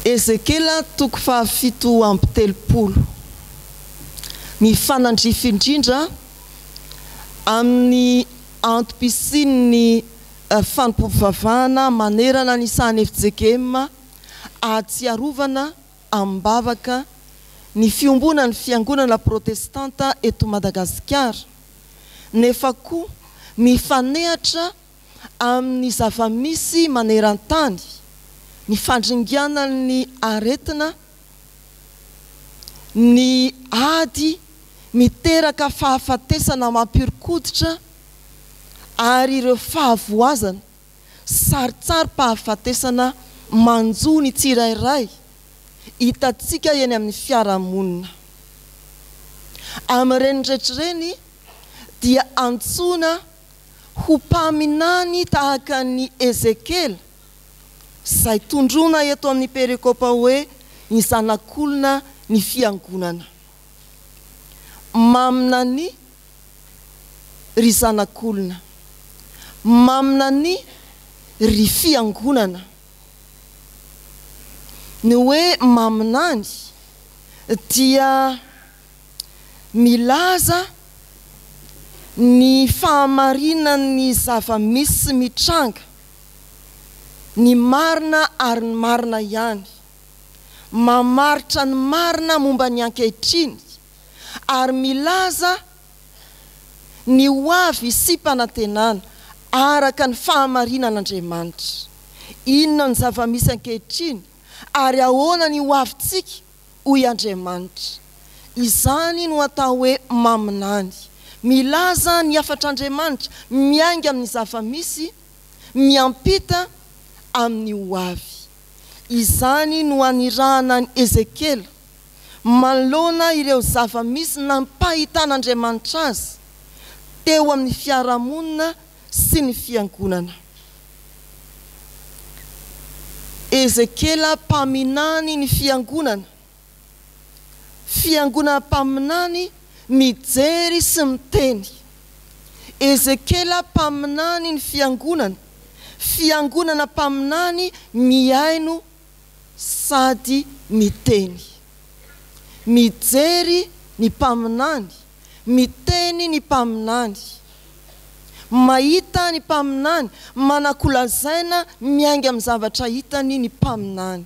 Ezekela toko fahafito amby telopolo. Ny fanandrify indrindra amin'ny antom-pisian'ny fanompovavahana manerana ny sahany efijekema ahatsiarovana ambavaka ny fiombona ny fiangonana protestanta eto Madagasikara, nefa koa mifanehatra amin'ny zava-misy maneran-tany, ny fandringana ny aretina, ny ady miteraka fahafatesana mampirikoditra ary ireo fahavoazana saritsary-pahafatesana manjo ny tsirairay hitatsika eny amin'ny fiarahamonina. Amin'ireny rehetrareny dia antsoina ho mpaminany tahaka ny Ezekela, izay tondrona eto amin'ny perikopa hoe ny zanak'olona ny fiangonana. Maminany ry zanak'olona, maminany ry fiangonana. Ny hoe maminany dia milaza ny fahamarinan'ny zava-misy mitranga, ny marina ary ny marina ihany, mamaritra ny marina momba ny ankehitriny ary milaza ny hoavy sy mpanantenana araka ny fahamarinan'Andriamanitra. Inona ny zava-misy ankehitriny ary ahoana ny hoavintsika hoy Andriamanitra. Izany no atao hoe maminany, milaza ny afatr'Andriamanitra, miainga amin'ny zava-misy, miampita amin'ny hoavy. Izany no anirahana ny Ezekela manoloana ireo zava-misy nampahitan'Andriamanitra azy teo amin'ny fiarahamonina sy ny fiangonana. Ezekela mpaminany ny fiangonana, fiangonana mpaminany mijery sy miteny. Ezekela mpaminany ny fiangonana, fiangonana mpaminany miaino sady miteny. Mijery ny mpaminany, miteny ny mpaminany, mahita ny mpaminany, manakolazaina miainga amin'ny zavatra hitany ny mpaminany.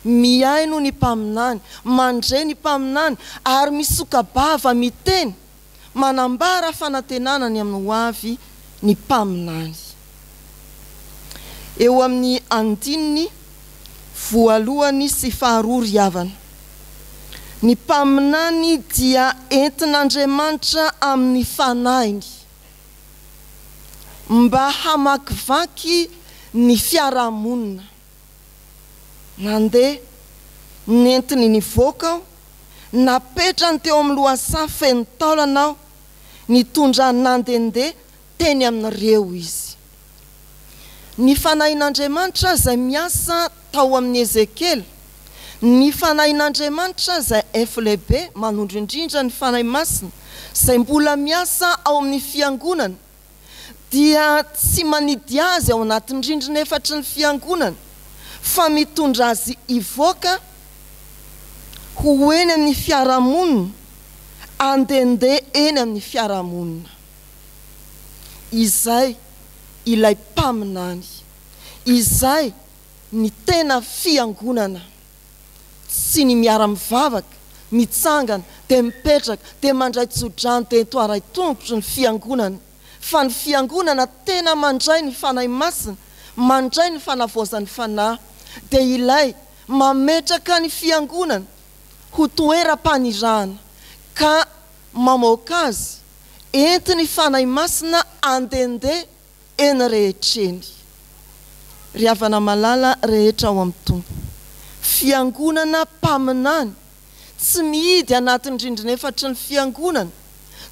Miaino ny mpaminany, mandre ny mpaminany ary misokabava miteny, manambara fanantenana ny amin'ny hoavy ny mpaminany. Eo amin'ny andininy voalohany sy faharoa ry havana. Ny mpaminany dia entin'Andriamanitra amin'ny fanahiny mba hamakivaky ny fiarahamonina. Nandeha nentiny nivoaka aho, napetrany teo amin'ny lohasaha feno taolana aho, nitondra nandendeha teny amin'ireo izy. Ny fanahin'Andriamanitra izay miasa tao amin'ny Ezekela, ny fanahin'Andriamanitra izay efa lehibe manondro indrindra ny fanahy masina izay mbola miasa ao amin'ny fiangonana, dia tsy manidy azy ao anatin'ny rindrina efatry ny fiangonana, fa mitondra azy ivoaka ho eny amin'ny fiarahamonina, andendeha eny amin'ny fiarahamonina. Izay ilay mpaminany, izay ny tena fiangonana, sy ny miara-mivavaka, mitsangana, dia mipetraka, dia mandray tsodrano, dia toaray tongotro ny fiangonana. Fa ny fiangonana tena mandray ny fanahy masina, mandray ny fanavoazan'ny fanahy, dia ilay mametraka ny fiangonana ho toeram-panirahana ka mamoaka azy entiny fanahy masina andendeha eny rehetreny. Ry havana malala rehetra ao amin'ny tompo, fiangonana mpaminany tsy mihidy anatin'ny rindrina efatry ny fiangonana,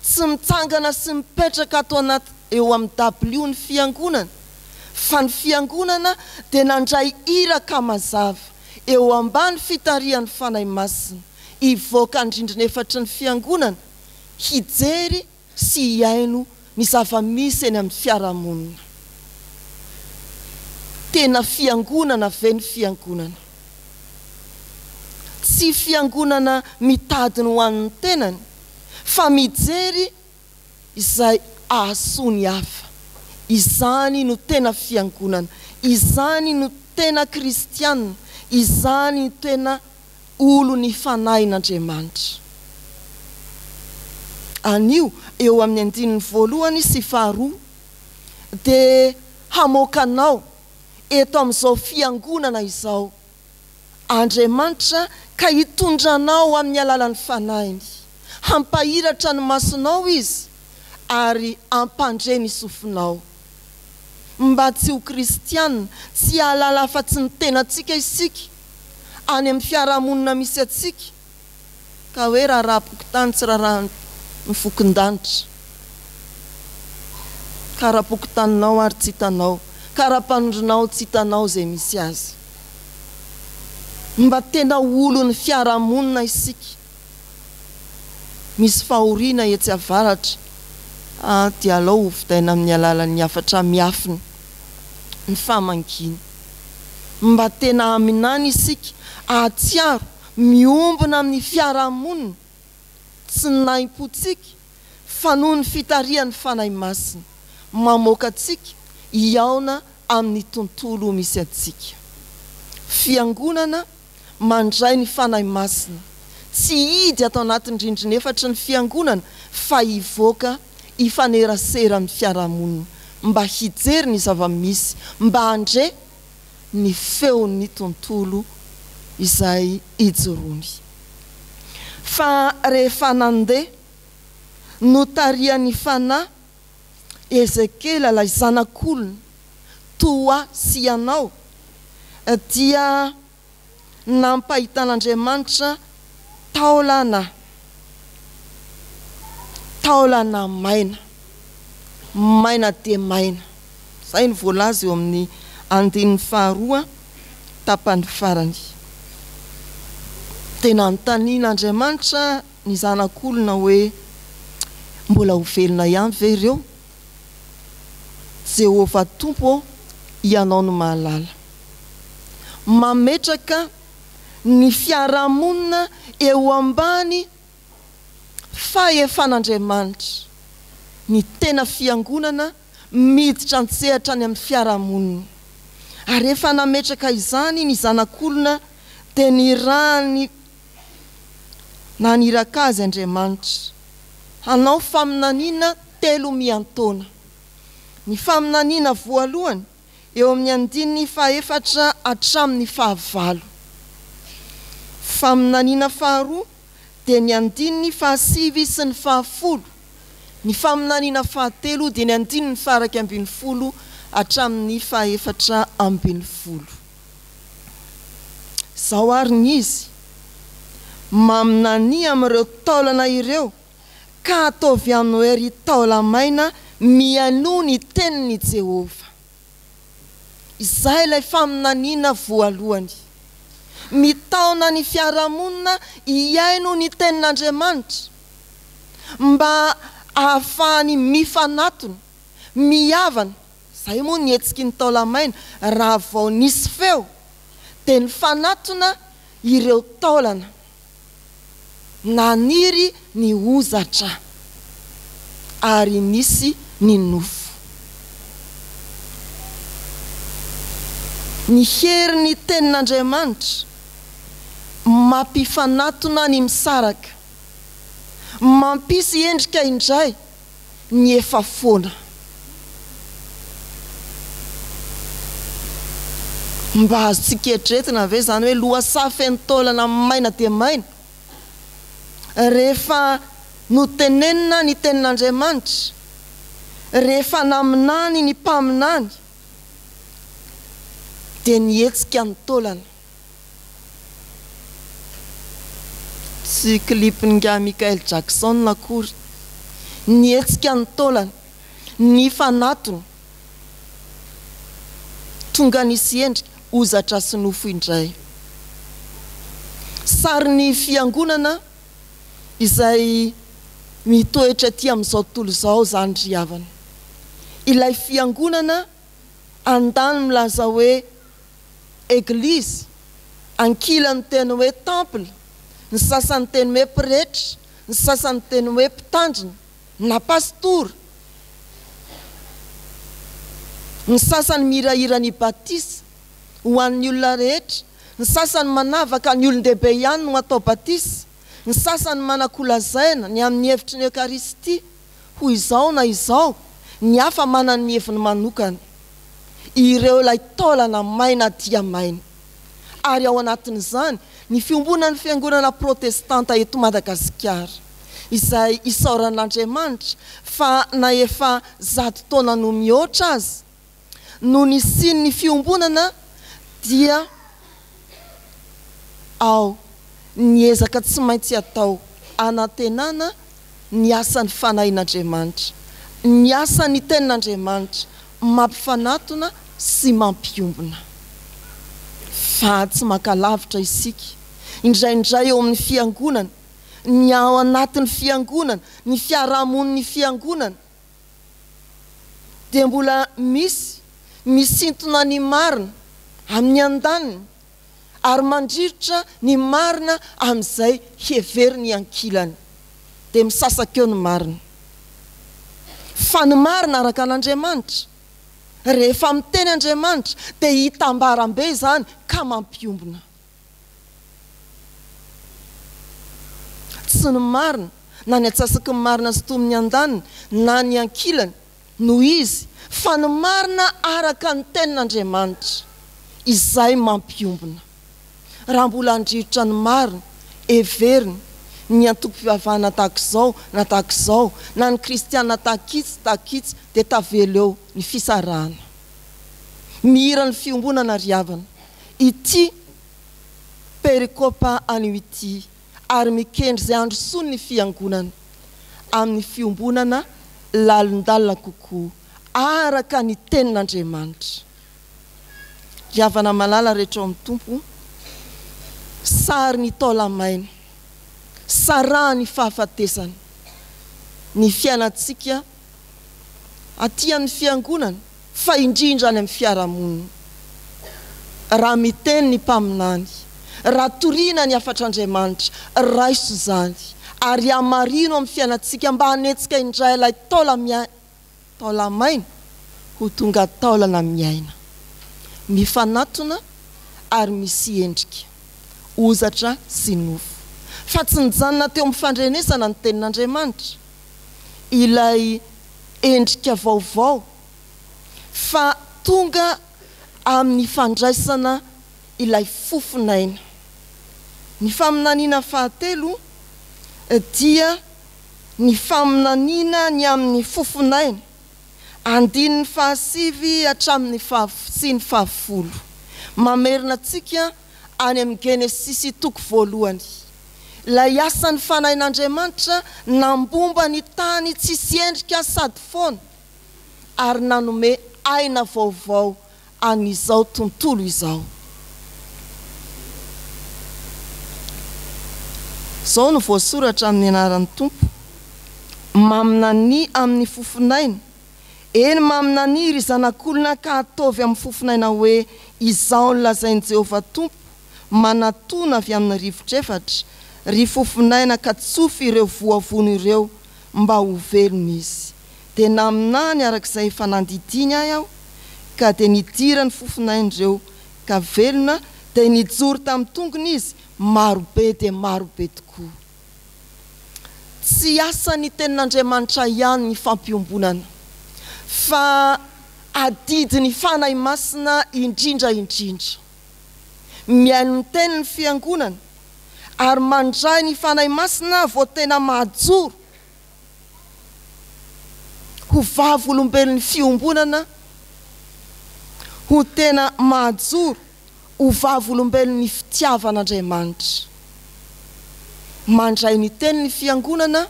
tsy mitsangana sy mipetraka ato anaty eo amin'ny dabilio ny fiangonana, fa ny fiangonana dia nandray iraka mazava eo ambany fitarihan'ny fanahy masina, ivoaka ny rindrina efatry ny fiangonana, hijery sy hiaino ny zava-misy eny amin'ny fiarahamonina. tena fiangonana ve ny fiangonana? Tsy fiangonana mitadiny ho an'ny tenany, fa mijery izay ahasony hafa. Izany no tena fiangonana, izany no tena kristianina, izany no tena olo ny fanahin'Andriamanitra. Anio eo amin'ny andininy voalohany sy faharoa dia hamoakanao eto amin'izao fiangonana izao Andriamanitra ka hitondranao amin'ny alalan'ny fanahiny, hampahiratra ny masonao izy ary hampandre ny sofinao, mba tsy ho kristianina, tsy hahalala afa-tsy ny tenantsika isika any amin'ny fiarahamonina misy atsika, ka hoe raha-pokotany tsy raha ny fokin-danitra, ka raha-pokotaninao ary tsy hitanao, ka raha-panondronao tsy hitanao izay misy azy. Mba tena olo ny fiarahamonina isika, misy fahoriana etsy avaratra, dia alao ho vidaina amin'ny alalan'ny hafatra miafiny ny famankina. Mba tena aminany isika ahatsiaro miombona amin'ny fiarahamonina, tsy naim-potsika fa noho ny fitarian'ny fanahy masina, mamoaka atsika hiaona amin'ny tontolo misy atsika. Fiangonana mandray ny fanahy masina, tsy hidy atao anatin'ny rindrina efatra ny fiangonana, fa hivoaka hifanerasera amin'ny fiarahamonina, mba hijery ny zava-misy, mba handre ny feon'ny tontolo izay ijorony. Fa rehefa nandeha notarian'ny fanahy Ezekela ilay zanak'olona toa sy ianao, dia nampahitan'Andriamanitra taolana maina, maina dia maina. Izay ny voalaza eo amin'ny andininy faharoa tapany farany. Tena nontanian'Andriamanitra ny zanak'olona hoe mbola ho velona ihany ve ireo? Jehovah Tompo, ianao no mahalala. Mametraka ny fiarahamonina eo ambany fahefan'Andriamanitra, ny tena fiangonana miditra antsehatra any amin'ny fiarahamonina. Ary rehefa nametraka izany ny zanak'olona dia nirahany naniraka azy Andriamanitra hanao faminaniana 3 miantaona. Ny faminaniana voalohany eo amin'ny andininy faha-4 hatramin'ny faha-5. Faminaniana faharoa dia ny andininy faha-5 sy ny faha-10. Ny faminaniana faha-3 dia ny andininy faha-1 ambin'ny 10 hatramin'ny faha-4 ambin'ny 10. Zao ary ny izy maminania amin'ireo taolana ireo, ka ataovy amin'ny ery taola maina mianoho ny tenin'i Jehovah. Izay ilay faminaniana voalohany, mitaona ny fiarahamonina hiaino ny tenin'Andriamanitra, mba ahafahany mifanatona, mihavana. Izay moa ny hetsiky ny taola maina, raha vao nisy feo dia ny fanatona ireo taolana, naniry ny hozatra ary nisy ny nofo. Ny hery ny tenin'Andriamanitra mampifanatona ny misaraka, mampisy endrika indray ny efa foana, mba azo tsiketretina ve zany hoe lohasafa ny taolana maina dia maina? Rehefa notenenina ny tenin'Andriamanitra, rehefa naminany ny mpaminany, dia nihetsika ny taolana. Tsy klipiny nga Michael Jackson nakory, nihetsika ny taolana, ny fanatony, tonga nisy endrika hozatra sy nofo indray. Sary ny fiangonana izay mitoetra aty amin'izao tontolo izao zany ry havana. Ilay fiangonana andany milaza hoe église, ankilany teny hoe temple, ny sasany teny hoe pretra, ny sasany teny hoe mpitandrina na pastora, ny sasany mirahira ny batisa ho an'ny olona rehetra, ny sasany manavaka ny olon-dehibe ihany no atao batisa, ny sasany manakolazaina ny amin'ny hevitry ny Eukaristia ho izao na izao, ny hafa manana ny heviny manokana. Ireo ilay taolana maina dia maina. Ary ao anatin'izany ny fiombonan'ny fiangonana protestanta eto Madagasikara, izay isaoran'Andriamanitra fa na efa 100 taona no mihoatra azy, no ny sin'ny fiombonana dia ao niezaka tsy maintsy atao anantenana ny asan'ny fanahin'Andriamanitra, ny asan'ny tenin'Andriamanitra mampifanatona sy mampiombona. Fa tsy makalavitra isika, indraindray eo amin'ny fiangonana, ny ao anatin'ny fiangonana, ny fiarahamon'ny fiangonana, dia mbola misintona ny marina amin'ny andaniny ary mandrivotra ny marina amin'izay heveriny ankilany, dia misasaka eo ny marina. Fa ny marina araka an'Andriamanitra, rehefa miteny Andriamanitra dia hitambaram-be izany ka mampiombona. Tsy ny marina na ny atsasaky ny marina sy tomin'ny andaniny na ny ankilany no izy, fa ny marina araka ny tenin'Andriamanitra izay mampiombona. Raha mbola andrivotra ny marina, everiny ny antokom-pivavahana tahak'izao na tahak'izao, na ny kristiana takitsy dia tavela eo ny fisarahana. Mihira ny fiombonana riavana ity perikopa anio ity, ary mikendry izay andro sony ny fiangonana amin'ny fiombonana lalindalina kokoa araka ny tenin'Andriamanitra. Riavana malala rehetra ao amin'ny tompo, sary ny taolamaina, sara ny fahafatesana, ny fiainantsika aty amin'ny fiangonana fa indrindra any amin'ny fiarahamonina. Raha miteny ny mpaminany, raha toriana ny afatr'Andriamanitra, raiso izany, ary amarino amin'ny fiainantsika mba hanetsika indray ilay taolamaina ho tonga taolana miaina, mifanatona ary misy endrika, ozatra sy nofo. Fa tsy nijanona teo amin'ny fandrenesana ny tenin'Andriamanitra ilay endrika vaovao, fa tonga amin'ny fandraisana ilay fofinaina. Ny faminaniana fahatelo dia ny faminaniana ny amin'ny fofinaina, andininy fahasivy hatramin'ny sy ny fahafolo. Mamerina antsika any amin'ny Genesisy toko voalohany, ilay asan'ny fanahin'Andriamanitra nambomba ny tany tsisy endrika sady foana, ary nanome aina vaovao an'izao tontolo izao. Zao no voasoratra amin'ny anaran'ny Tompo, maminany amin'ny fofinaina, eny maminany ry zanak'olona ka ataovy amin'ny fofinaina hoe izao ny lazain'i Jehovah Tompo, manatona avy amin'ny rivotr'efatra, ry fofinaina ka tsofy ireo voavony ireo mba ho velona izy. Dia naminany arak'izay efa nandidiny aho, ka dia nidira ny fofinaina ireo ka velona, dia nijoro tamin'ny tongony izy marobe dia marobe tokoa. Tsy asa ny tenin'Andriamanitra ihany ny fampiombonana, fa adidy ny fanahy masina indrindra. Miaino ny teniny fiangonana ary mandray ny fanahy masina vao tena mahajoro ho vavy olombelon'ny fiombonana, ho tena mahajoro ho vavy olombelon'ny fitiavan'Andriamanitra. Mandray ny teniny fiangonana,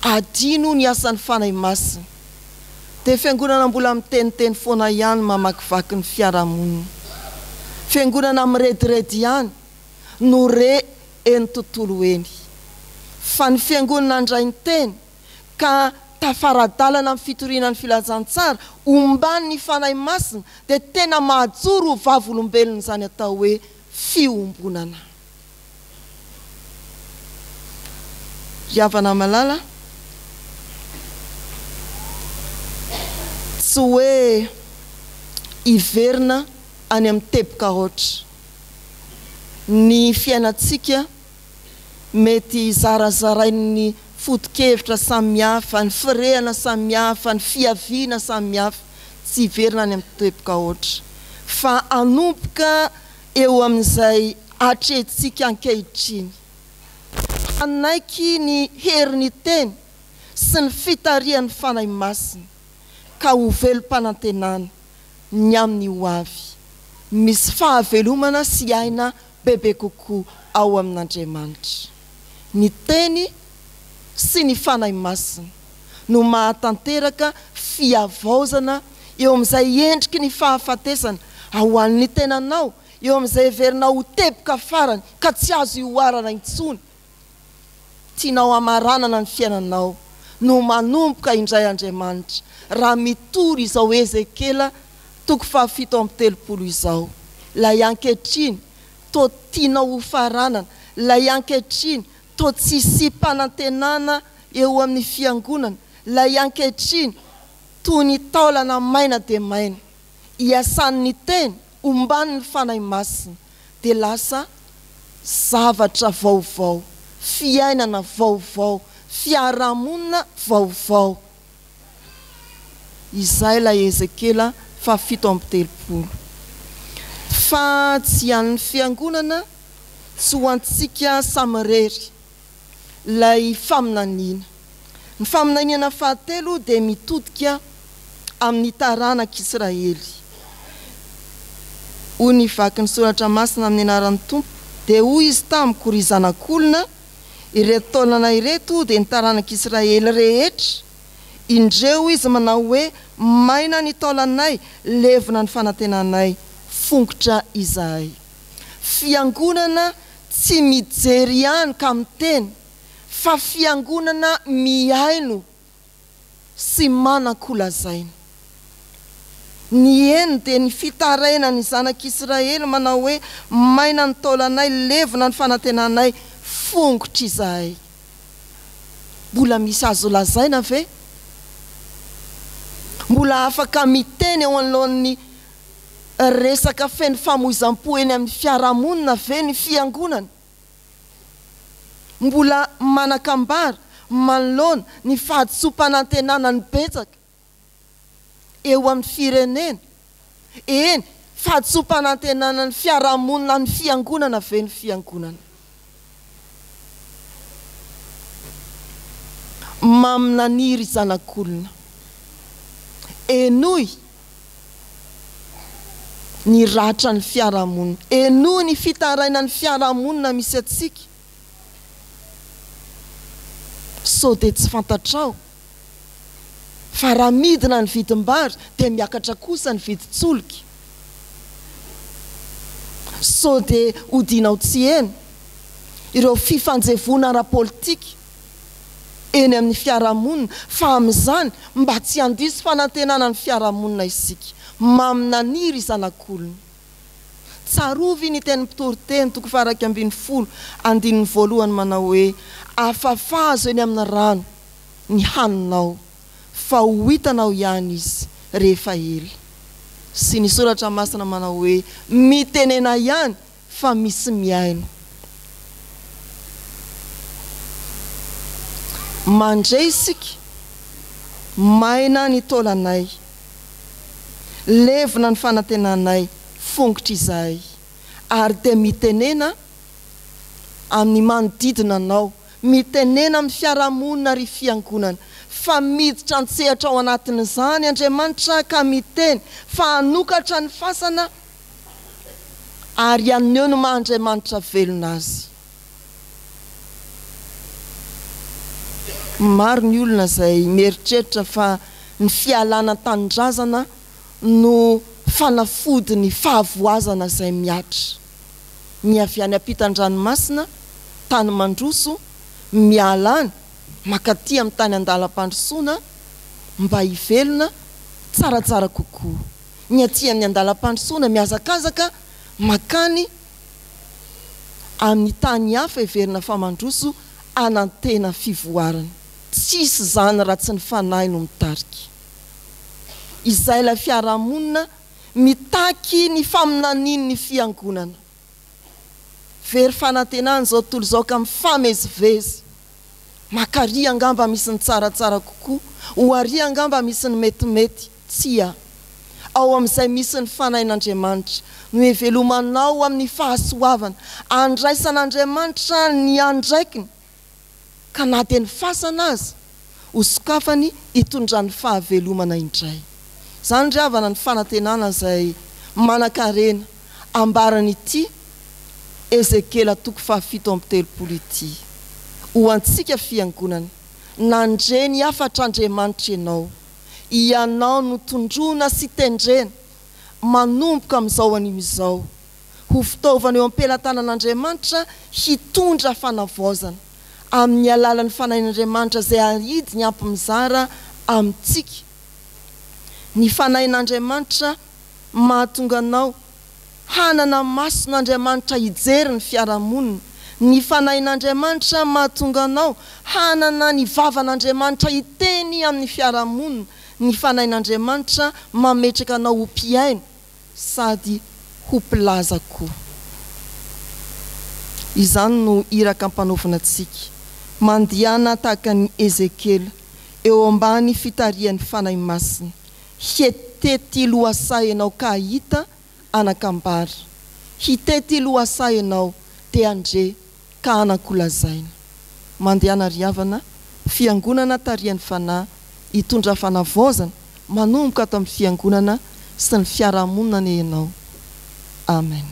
adino ny asan'ny fanahy masina. Dia fiangonana mbola miteniteny foana ihany mamakivaky ny fiarahamonina, fiangonana mirediredy ihany no re eny tontolo eny. Fa ny fiangonana andray ny teny ka tafaradalana amin'ny fitorianany filazantsara ombany ny fanahy masina dia tena mahajoro ho vavolombelona izany atao hoe fiombonana. Riavana malala tsy hoe iverina any amin'ny teboka ohatra. Ny fiainantsika mety zarazarain'ny foto-kevitra samihafa, ny firehana samihafa, ny fiaviana samihafa, tsy iverina any amin'ny teboka ohatra. Fa anomboka eo amin'izay hatrehintsika ankehitriny. Anaiky ny herin'ny teny sy ny fitarihan'ny fanahy masina ka ho velom-panantenana ny amin'ny ho avy. Misy fahavelomana sy aina bebe kokoa ao amin'Andriamanitra. Ny teny sy ny fanahy masina no mahatanteraka fiavaozana eo amin'izay endriky ny fahafatesana ao an'ny tenanao, eo amin'izay heverinao ho teboka farany ka tsy azo ioarana intsony. Tianao amaranana ny fiainanao no manomboka indray Andriamanitra raha mitory izao Ezekela 7:30 izao. Lay ankehitriny to tianao ho faranana, lay ankehitriny to tsy sipana-tenana eo amin'ny fiangonana, lay ankehitriny toy ny taolana maina dia maina, iasan'ny teny ombany ny fanahy masina dia lasa zavatra vaovao, fiainana vaovao, fiarahamonina vaovao. Izay lay Ezekela 7:30. Fa tsy an'ny fiangonana, tsy ho antsika samirery lay faminaniana. Ny faminaniana fahatelo dia mitodika amin'ny taranak'Israely. Hoy ny vaky ny soratra masina amin'ny anaran'ny Tompo, dia hoy izy tamiko ry zanak'olona, ireto taolana ireto dia ny taranak'Israely rehetra. Indreo izy manao hoe maina ny taolanay, levona ny fanantenanay, fongotra izahay. Fiangonana tsy mijery ihany ka miteny, fa fiangonana miaino sy manan-kolazaina. Ny eny dia ny fitaraina ny zanak'Israely manao hoe maina ny taolanay, levona ny fanantenanay, fongotra izahay. Mbola misy azo lazaina ve? Mbola afaka miteny eo anoloan'ny resaka feno famoizam-po eny amin'ny fiarahamonina ve ny fiangonana? Mbola manakambara manoloana ny fahadisom-panantenana ny betsaka eo amin'ny firenena? Eny, fahadisom-panantenana ny fiarahamonina ny fiangonana ve ny fiangonana? Maminaniry zanak'olona, enoy ny ratra ny fiarahamonina, enoy ny fitaraina ny fiarahamonina misy atsika. So dia tsy fantatrao fa raha midina ny vidim-bary dia miakatra kosa ny vidin-tsoloka. So dia hodinao tsy eny ireo fifanjevona ara-politika eny amin'ny fiarahamonina, fa amin'izany mba tsy handiso fanantenana ny fiarahamonina isika. Maminaniry zanak'olona. Tsarovy ny teny mpitoroteny 2:12 manao hoe afafazo eny amin'ny rano ny haninao, fa ho hitanao ihany izy rehefa ela. Sy ny soratra masina manao hoe mitenena ihany fa misy miaino. Mandray isika maina ny taolanay, levona ny fanantenanay, fongotra izahay, ary dia mitenena amin'ny manodidina anao, mitenena amin'ny fiarahamonina ry fiangonana, fa miditra antsehatra ao anatin'izany Andriamanitra ka miteny fa hanokatra ny fasana ary aneo no maha-Andriamanitra velona azy. Maro ny olona izay mieritreritra fa ny fialana tanindrazana no fanafody ny fahavoazana izay miatra. Ny avy any ampitan-dranomasina, tany mandroso, mialana, makaty amin'ny tany andalam-pandrosoana mba hivelona tsaratsara kokoa. Ny aty amin'ny andalam-pandrosoana miazakazaka makany amin'ny tany hafa hiverina famandroso anantena fivoarana. Tsisy zany raha tsy ny fanahy no mitarika. Izay la fiarahamonina mitaky ny faminaniny ny fiangonana. Very fanantenana zao tontolo zao ka mifamezivezy. Makaria angamba misy ny tsaratsara kokoa, oaria angamba misy ny metimety, tsia. Ao amin'izay misy ny fanahin'Andriamanitra, no hevelomanao amin'ny fahasoavana, andraisan'Andriamanitra ny andraikiny, ka na dia ny fasana azy, ho sokafany hitondrany fahavelomana indray. Zany ry havana ny fanantenana izay manan-karena ambarany ity Ezekela 7:7 ity. Ho antsika fiangonana, nandreny afatra Andriamanitra ianao no tondrona sy tendrena manomboka amin'izao animizao, ho fitaovana eo am-pelantanan'Andriamanitra hitondra fanavaozana amin'ny alalan'ny fanahin'Andriamanitra izay aridy ny ampy-mizara amintsika. Ny fanahin'Andriamanitra mahatonga anao hanana mason'Andriamanitra hijery ny fiarahamonina. Ny fanahin'Andriamanitra mahatonga anao hanana ny vavan'Andriamanitra hiteny amin'ny fiarahamonina. Ny fanahin'Andriamanitra mametraka anao ho mpiaina sady ho mpilaza koa. Izany no iraka ampanaovana antsika, mandihana tahaka ny Ezekela eo ambany fitarian'ny fanahy masina. Hitety lohasahy ianao ka hita anakambara, hitety lohasahy ianao te andre ka anakolazaina. Mandihana ry havana, fiangonana tarian'ny fanahy, hitondra fanavaozana manomboka ato amin'ny fiangonana sy ny fiarahamonina ny ianao. Amen.